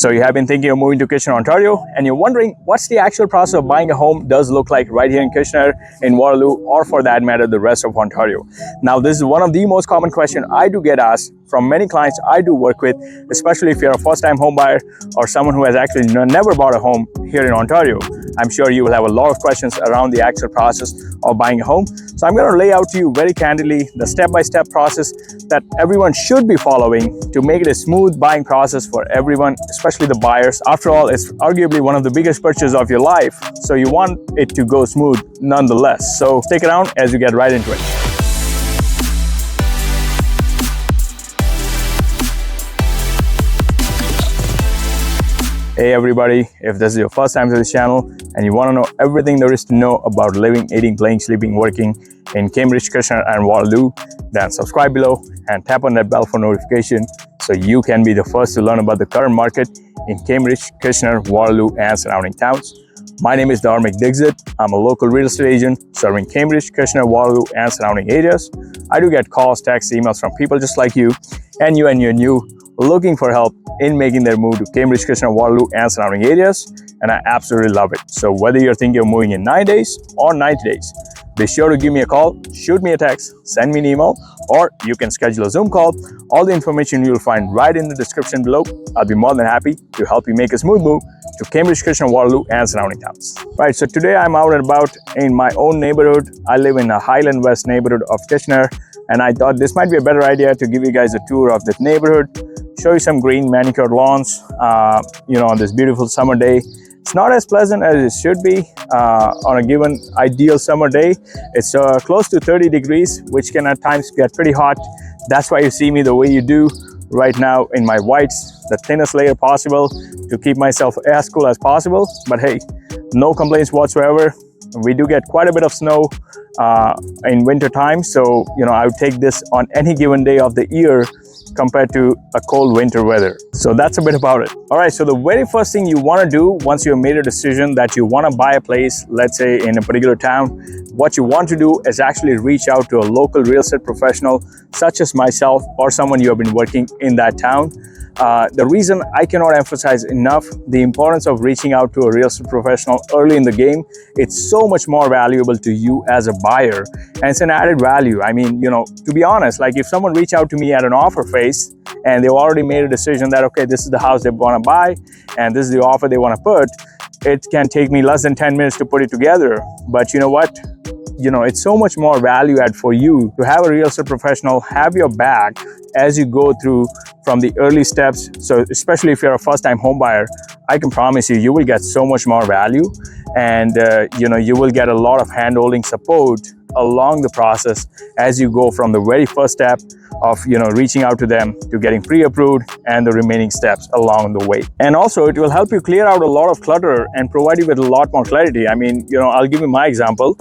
So you have been thinking of moving to Kitchener, Ontario, and you're wondering what's the actual process of buying a home does look like right here in Kitchener, in Waterloo, or for that matter, the rest of Ontario. Now, this is one of the most common questions I do get asked from many clients I do work with, especially if you're a first-time home buyer or someone who has actually never bought a home here in Ontario. I'm sure you will have a lot of questions around the actual process of buying a home. So I'm going to lay out to you very candidly the step-by-step process that everyone should be following to make it a smooth buying process for everyone, especially the buyers. After all, it's arguably one of the biggest purchases of your life, so you want it to go smooth nonetheless. So stick around as we get right into it. Hey everybody, if this is your first time to this channel and you want to know everything there is to know about living, eating, playing, sleeping, working in Cambridge, Kitchener and Waterloo, then subscribe below and tap on that bell for notification so you can be the first to learn about the current market in Cambridge, Kitchener, Waterloo and surrounding towns. My name is Dixit. I'm a local real estate agent serving Cambridge, Kitchener, Waterloo and surrounding areas. I do get calls, texts, emails from people just like you and you're new looking for help in making their move to Cambridge, Kitchener, Waterloo and surrounding areas, and I absolutely love it. So whether you're thinking of moving in 9 days or 90 days, be sure to give me a call, shoot me a text, send me an email, or you can schedule a Zoom call. All the information you'll find right in the description below. I'll be more than happy to help you make a smooth move to Cambridge, Kitchener, Waterloo and surrounding towns. Right, so today I'm out and about in my own neighborhood. I live in a Highland West neighborhood of Kitchener, and I thought this might be a better idea to give you guys a tour of this neighborhood, show you some green manicured lawns, on this beautiful summer day. It's not as pleasant as it should be on a given ideal summer day. It's close to 30 degrees, which can at times get pretty hot. That's why you see me the way you do right now in my whites, the thinnest layer possible to keep myself as cool as possible. But hey, no complaints whatsoever. We do get quite a bit of snow in winter time. So, I would take this on any given day of the year compared to a cold winter weather. So that's a bit about it. All right, so the very first thing you want to do once you've made a decision that you want to buy a place, let's say in a particular town, what you want to do is actually reach out to a local real estate professional such as myself or someone you have been working in that town. The reason I cannot emphasize enough the importance of reaching out to a real estate professional early in the game, it's so much more valuable to you as a buyer, and it's an added value. I mean, to be honest, like if someone reach out to me at an offer phase and they've already made a decision that, okay, this is the house they want to buy and this is the offer they want to put, it can take me less than 10 minutes to put it together. But you know what? It's so much more value add for you to have a real estate professional have your back as you go through from the early steps. So especially if you're a first-time home buyer, I can promise you will get so much more value, and you will get a lot of hand-holding support along the process as you go from the very first step of reaching out to them to getting pre-approved and the remaining steps along the way. And also it will help you clear out a lot of clutter and provide you with a lot more clarity. I mean, I'll give you my example.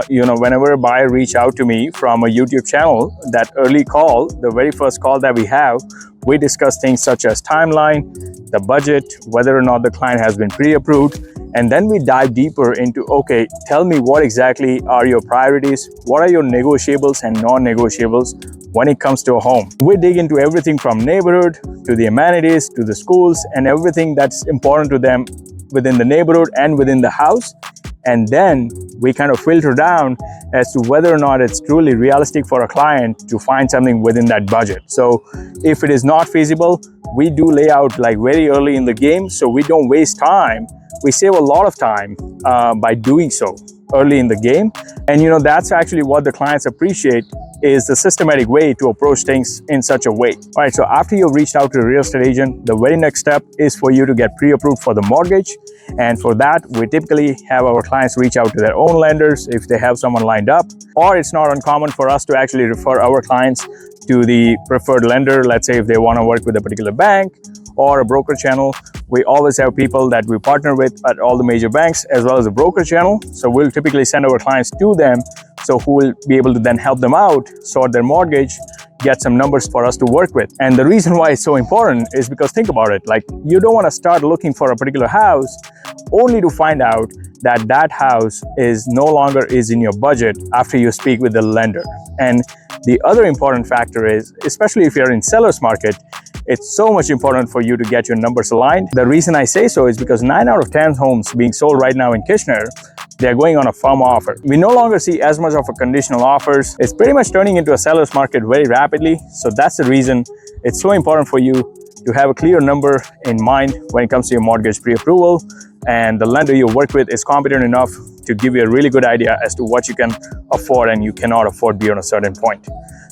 Whenever a buyer reach out to me from a YouTube channel, that early call, the very first call that we have, we discuss things such as timeline, the budget, whether or not the client has been pre-approved, and then we dive deeper into, okay, tell me what exactly are your priorities, what are your negotiables and non-negotiables when it comes to a home. We dig into everything from neighborhood to the amenities to the schools and everything that's important to them within the neighborhood and within the house. And then we kind of filter down as to whether or not it's truly realistic for a client to find something within that budget. So if it is not feasible, we do lay out like very early in the game so we don't waste time. We save a lot of time by doing so early in the game. And that's actually what the clients appreciate, is the systematic way to approach things in such a way. All right, so after you've reached out to a real estate agent, the very next step is for you to get pre-approved for the mortgage. And for that, we typically have our clients reach out to their own lenders if they have someone lined up, or it's not uncommon for us to actually refer our clients to the preferred lender. Let's say if they want to work with a particular bank or a broker channel, we always have people that we partner with at all the major banks as well as the broker channel. So we'll typically send our clients to them, so who will be able to then help them out, sort their mortgage, get some numbers for us to work with. And the reason why it's so important is because think about it, like you don't want to start looking for a particular house only to find out that that house is no longer in your budget after you speak with the lender. And the other important factor is, especially if you're in seller's market, it's so much important for you to get your numbers aligned. The reason I say so is because 9 out of 10 homes being sold right now in Kitchener, they're going on a firm offer. We no longer see as much of a conditional offers. It's pretty much turning into a seller's market very rapidly. So that's the reason it's so important for you to have a clear number in mind when it comes to your mortgage pre-approval, and the lender you work with is competent enough to give you a really good idea as to what you can afford and you cannot afford beyond a certain point.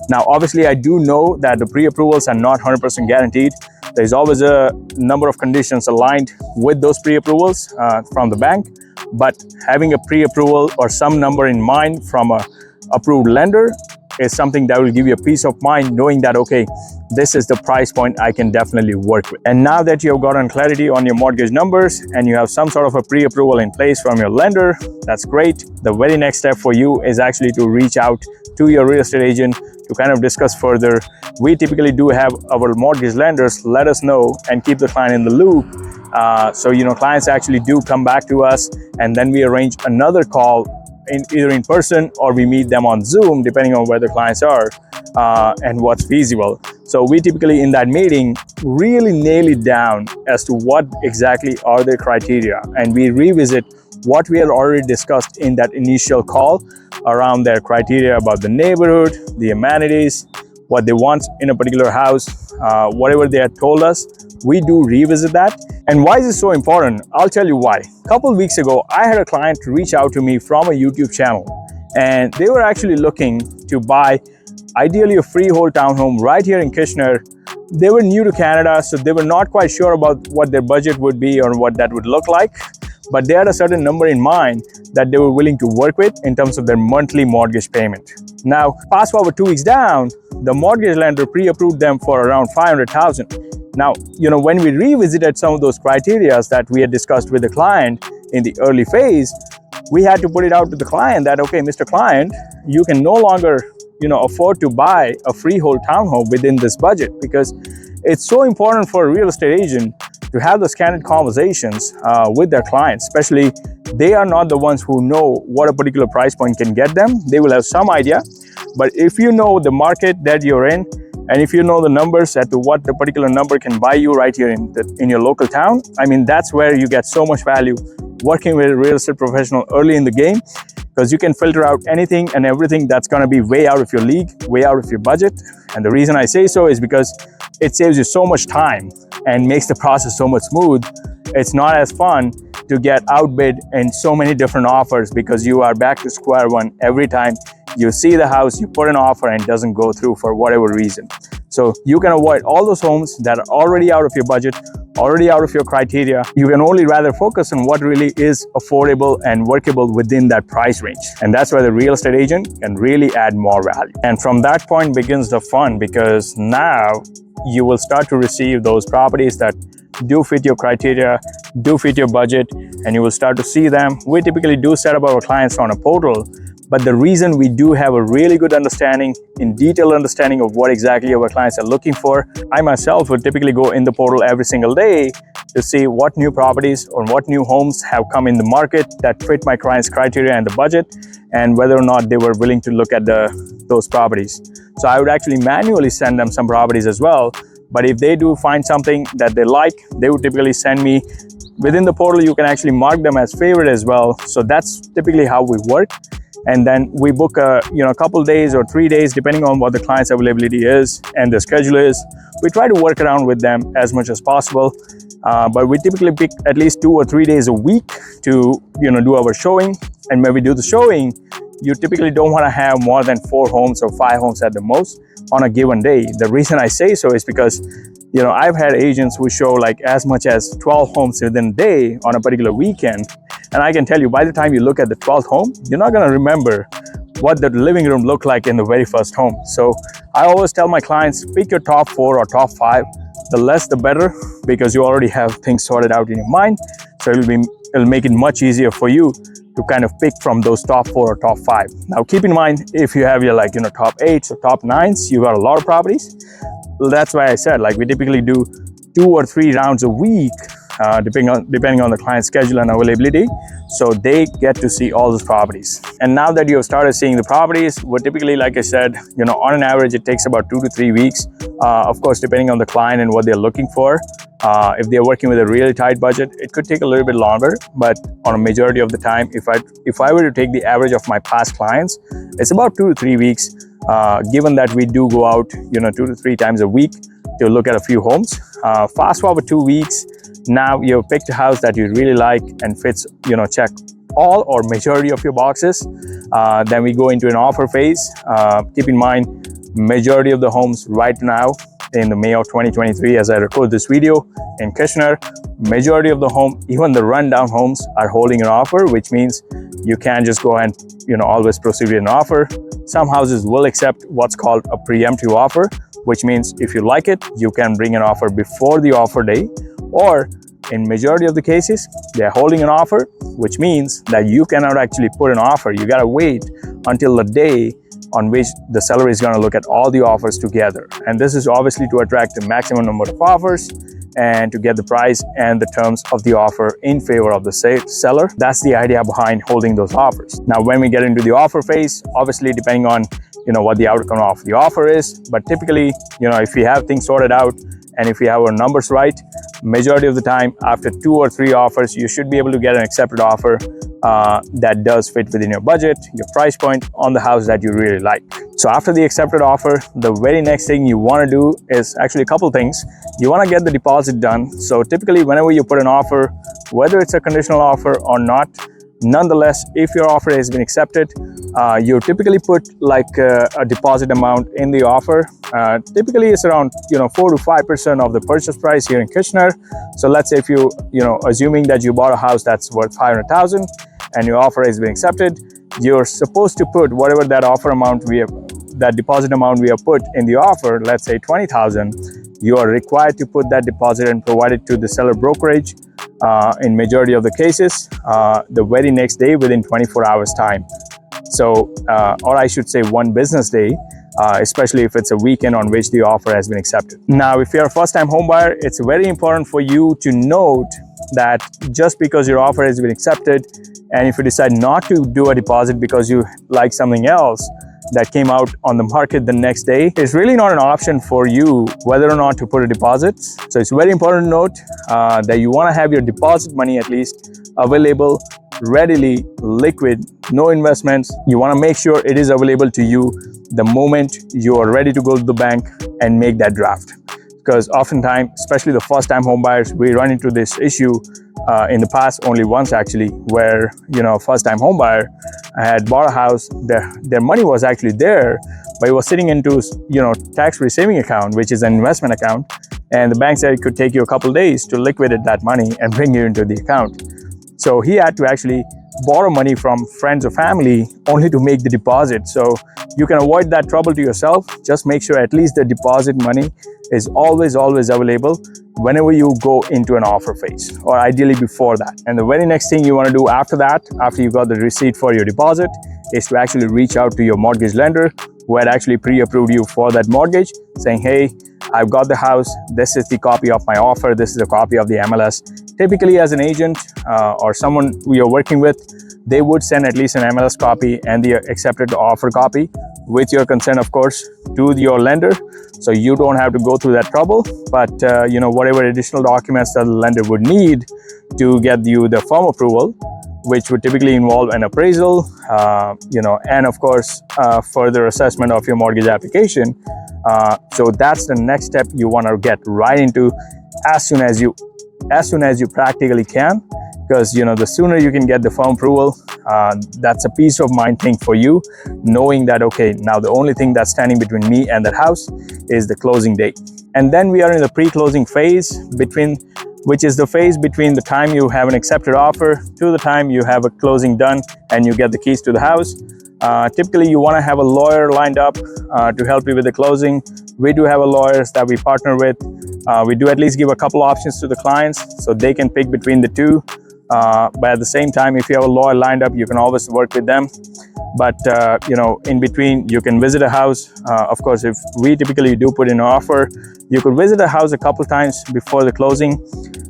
Now, obviously, I do know that the pre-approvals are not 100% guaranteed. There's always a number of conditions aligned with those pre-approvals from the bank, but having a pre-approval or some number in mind from a approved lender is something that will give you a peace of mind, knowing that, okay, this is the price point I can definitely work with. And now that you've gotten clarity on your mortgage numbers and you have some sort of a pre-approval in place from your lender, that's great. The very next step for you is actually to reach out to your real estate agent to kind of discuss further. We typically do have our mortgage lenders let us know and keep the client in the loop. So, clients actually do come back to us, and then we arrange another call either in person or we meet them on Zoom, depending on where the clients are and what's feasible. So we typically in that meeting really nail it down as to what exactly are their criteria, and we revisit what we had already discussed in that initial call around their criteria about the neighborhood, the amenities, what they want in a particular house, whatever they had told us. We do revisit that. And why is this so important? I'll tell you why. A couple of weeks ago, I had a client reach out to me from a YouTube channel, and they were actually looking to buy ideally a freehold townhome right here in Kitchener. They were new to Canada, so they were not quite sure about what their budget would be or what that would look like, but they had a certain number in mind that they were willing to work with in terms of their monthly mortgage payment. Now, fast forward 2 weeks down, the mortgage lender pre-approved them for around $500,000. Now, when we revisited some of those criteria that we had discussed with the client in the early phase, we had to put it out to the client that, okay, Mr. Client, you can no longer, afford to buy a freehold townhome within this budget, because it's so important for a real estate agent to have those candid conversations with their clients, especially they are not the ones who know what a particular price point can get them. They will have some idea, but if you know the market that you're in, and if you know the numbers as to what the particular number can buy you right here in your local town, I mean, that's where you get so much value working with a real estate professional early in the game, because you can filter out anything and everything that's going to be way out of your league, way out of your budget. And the reason I say so is because it saves you so much time and makes the process so much smooth. It's not as fun to get outbid in so many different offers, because you are back to square one every time you see the house, you put an offer and it doesn't go through for whatever reason. So you can avoid all those homes that are already out of your budget, already out of your criteria. You can only rather focus on what really is affordable and workable within that price range. And that's where the real estate agent can really add more value. And from that point begins the fun, because now you will start to receive those properties that do fit your criteria, do fit your budget, and you will start to see them. We typically do set up our clients on a portal, but the reason we do have a really good understanding, in detailed understanding of what exactly our clients are looking for, I myself would typically go in the portal every single day to see what new properties or what new homes have come in the market that fit my client's criteria and the budget, and whether or not they were willing to look at those properties. So I would actually manually send them some properties as well. But if they do find something that they like, they would typically send me. Within the portal, you can actually mark them as favorite as well. So that's typically how we work. And then we book a couple days or 3 days, depending on what the client's availability is and the schedule is. We try to work around with them as much as possible. But we typically pick at least 2 or 3 days a week to do our showing. And when we do the showing, you typically don't want to have more than 4 homes or 5 homes at the most on a given day. The reason I say so is because I've had agents who show like as much as 12 homes within a day on a particular weekend. And I can tell you, by the time you look at the 12th home, you're not going to remember what the living room looked like in the very first home. So I always tell my clients, pick your top 4 or top 5. The less the better, because you already have things sorted out in your mind. So it'll make it much easier for you to kind of pick from those top 4 or top 5. Now keep in mind, if you have your top 8s or top 9s, you got a lot of properties. Well, that's why I said we typically do 2 or 3 rounds a week depending on the client's schedule and availability. So they get to see all those properties. And now that you've started seeing the properties, well, typically, like I said, on an average, it takes about 2 to 3 weeks. Of course, depending on the client and what they're looking for. If they're working with a really tight budget, it could take a little bit longer. But on a majority of the time, if I were to take the average of my past clients, it's about 2 to 3 weeks. Given that we do go out, 2 to 3 times a week to look at a few homes. Fast forward 2 weeks, now you've picked a house that you really like and fits, check all or majority of your boxes. Then we go into an offer phase. Keep in mind, majority of the homes right now in the May of 2023, as I record this video in Kitchener, majority of the home, even the rundown homes, are holding an offer, which means you can't just go and always proceed with an offer. Some houses will accept what's called a preemptive offer, which means if you like it, you can bring an offer before the offer day, or in majority of the cases, they're holding an offer, which means that you cannot actually put an offer. You gotta wait until the day on which the seller is going to look at all the offers together. And this is obviously to attract the maximum number of offers and to get the price and the terms of the offer in favor of the seller. That's the idea behind holding those offers. Now, when we get into the offer phase, obviously depending on what the outcome of the offer is, but typically, if we have things sorted out and if we have our numbers right, majority of the time, after 2 or 3 offers, you should be able to get an accepted offer that does fit within your budget, your price point on the house that you really like. So after the accepted offer, the very next thing you want to do is actually a couple things. You want to get the deposit done. So typically, whenever you put an offer, whether it's a conditional offer or not, nonetheless, if your offer has been accepted, you typically put like a deposit amount in the offer. Typically, it's around 4 to 5% of the purchase price here in Kitchener. So let's say if you assuming that you bought a house that's worth 500,000 and your offer has been accepted, you're supposed to put whatever that offer amount that deposit amount we have put in the offer. Let's say 20,000. You are required to put that deposit and provide it to the seller brokerage. In majority of the cases, the very next day within 24 hours time. So, or I should say 1 business day, especially if it's a weekend on which the offer has been accepted. Now, if you're a first-time home buyer, it's very important for you to note that just because your offer has been accepted, and if you decide not to do a deposit because you like something else that came out on the market the next day, it's really not an option for you whether or not to put a deposit. So it's very important to note that you want to have your deposit money at least available, readily, liquid, no investments. You want to make sure it is available to you the moment you are ready to go to the bank and make that draft. Because oftentimes, especially the first-time home buyers, we run into this issue in the past only once actually, where a first-time home buyer had bought a house, their money was actually there, but it was sitting into tax-free saving account, which is an investment account, and the bank said it could take you a couple of days to liquidate that money and bring you into the account. So he had to actually borrow money from friends or family only to make the deposit. So you can avoid that trouble to yourself. Just make sure at least the deposit money is always available whenever you go into an offer phase, or ideally before that. And the very next thing you want to do after that, after you got the receipt for your deposit, is to actually reach out to your mortgage lender who had actually pre-approved you for that mortgage, saying, hey, I've got the house, this is the copy of my offer, this is a copy of the MLS. Typically, as an agent or someone we are working with, they would send at least an MLS copy and the accepted offer copy with your consent, of course, to your lender. So you don't have to go through that trouble. But whatever additional documents that the lender would need to get you the firm approval, which would typically involve an appraisal, and of course, further assessment of your mortgage application. So that's the next step you want to get right into as soon as you practically can, because the sooner you can get the firm approval, that's a peace of mind thing for you, knowing that, okay, now the only thing that's standing between me and that house is the closing date. And then we are in the pre-closing phase, which is the phase between the time you have an accepted offer to the time you have a closing done and you get the keys to the house. Typically, you want to have a lawyer lined up to help you with the closing. We do have lawyers that we partner with. We do at least give a couple options to the clients so they can pick between the two. But at the same time, if you have a lawyer lined up, you can always work with them. But in between, you can visit a house. Of course, if we typically do put in an offer, you could visit a house a couple times before the closing.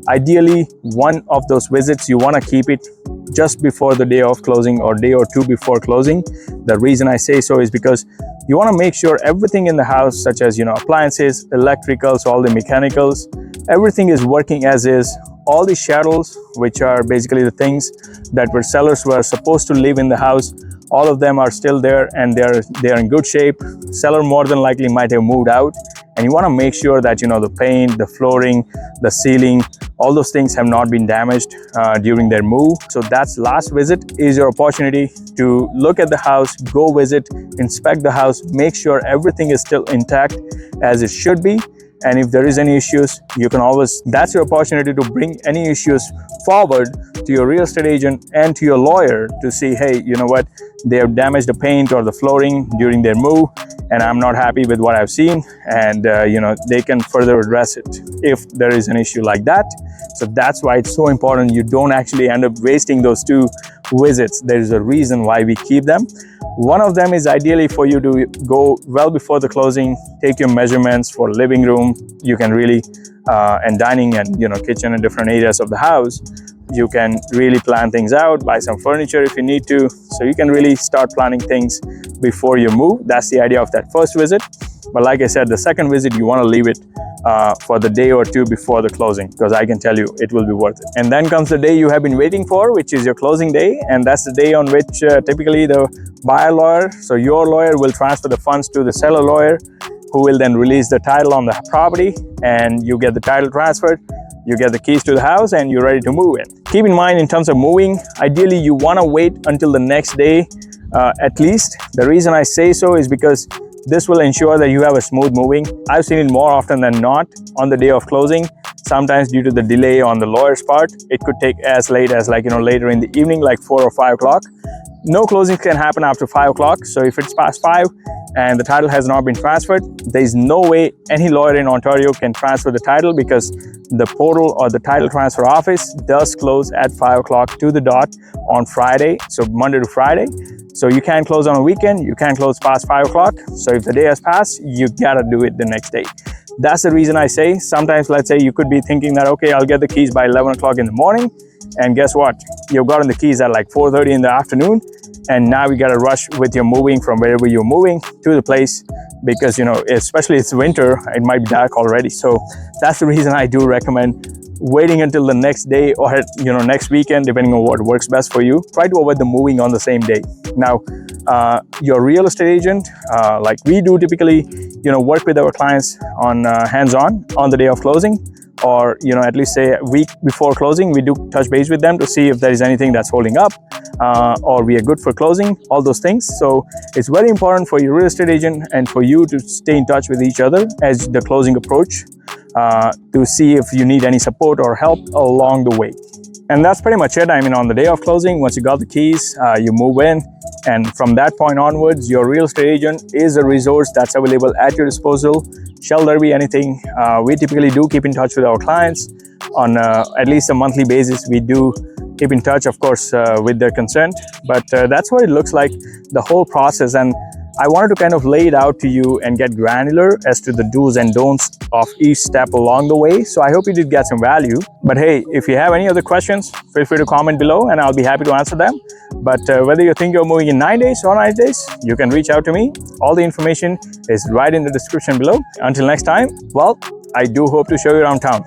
Ideally, one of those visits, you want to keep it just before the day of closing or day or two before closing. The reason I say so is because you want to make sure everything in the house, such as appliances, electricals, all the mechanicals, everything is working as is. All the shadows, which are basically the things that sellers were supposed to leave in the house, all of them are still there and they're in good shape. Seller more than likely might have moved out, and you want to make sure that the paint, the flooring, the ceiling, all those things have not been damaged during their move. So that's last visit is your opportunity to look at the house, go visit, inspect the house, make sure everything is still intact as it should be. And if there is any issues, you can always, that's your opportunity to bring any issues forward to your real estate agent and to your lawyer to see, hey, you know what, they have damaged the paint or the flooring during their move, and I'm not happy with what I've seen. And they can further address it if there is an issue like that. So that's why it's so important you don't actually end up wasting those 2 visits. There is a reason why we keep them. One of them is ideally for you to go well before the closing, take your measurements for living room. You can really, and dining and kitchen and different areas of the house. You can really plan things out, buy some furniture if you need to. So you can really start planning things before you move. That's the idea of that first visit. But like I said, the second visit, you want to leave it for the day or two before the closing, because I can tell you it will be worth it. And then comes the day you have been waiting for, which is your closing day. And that's the day on which typically the buyer lawyer, so your lawyer, will transfer the funds to the seller lawyer, who will then release the title on the property, and you get the title transferred, you get the keys to the house, and you're ready to move in. Keep in mind, in terms of moving, ideally you want to wait until the next day at least. The reason I say so is because this will ensure that you have a smooth moving. I've seen it more often than not on the day of closing. Sometimes due to the delay on the lawyer's part, it could take as late as later in the evening, like 4 or 5 o'clock. No closings can happen after 5 o'clock. So if it's past 5 and the title has not been transferred, there's no way any lawyer in Ontario can transfer the title, because the portal or the title transfer office does close at 5 o'clock to the dot on Friday. So Monday to Friday. So you can't close on a weekend, you can't close past 5 o'clock. So if the day has passed, you gotta do it the next day. That's the reason I say, sometimes let's say you could be thinking that, okay, I'll get the keys by 11 o'clock in the morning. And guess what? You've gotten the keys at like 4:30 in the afternoon. And now you gotta rush with your moving from wherever you're moving to the place, because especially it's winter, it might be dark already. So that's the reason I do recommend waiting until the next day or next weekend, depending on what works best for you. Try to avoid the moving on the same day. Now, your real estate agent, like we do typically, work with our clients on hands-on on the day of closing, or at least say a week before closing. We do touch base with them to see if there is anything that's holding up, or we are good for closing, all those things. So it's very important for your real estate agent and for you to stay in touch with each other as the closing approach, to see if you need any support or help along the way. And that's pretty much it. I mean, on the day of closing, once you got the keys, you move in. And from that point onwards, your real estate agent is a resource that's available at your disposal. Shall there be anything, we typically do keep in touch with our clients on at least a monthly basis. We do keep in touch, of course, with their consent. But that's what it looks like, the whole process. And I wanted to kind of lay it out to you and get granular as to the do's and don'ts of each step along the way. So I hope you did get some value. But hey, if you have any other questions, feel free to comment below and I'll be happy to answer them. But whether you think you're moving in 9 days or 9 days, you can reach out to me. All the information is right in the description below. Until next time, well, I do hope to show you around town.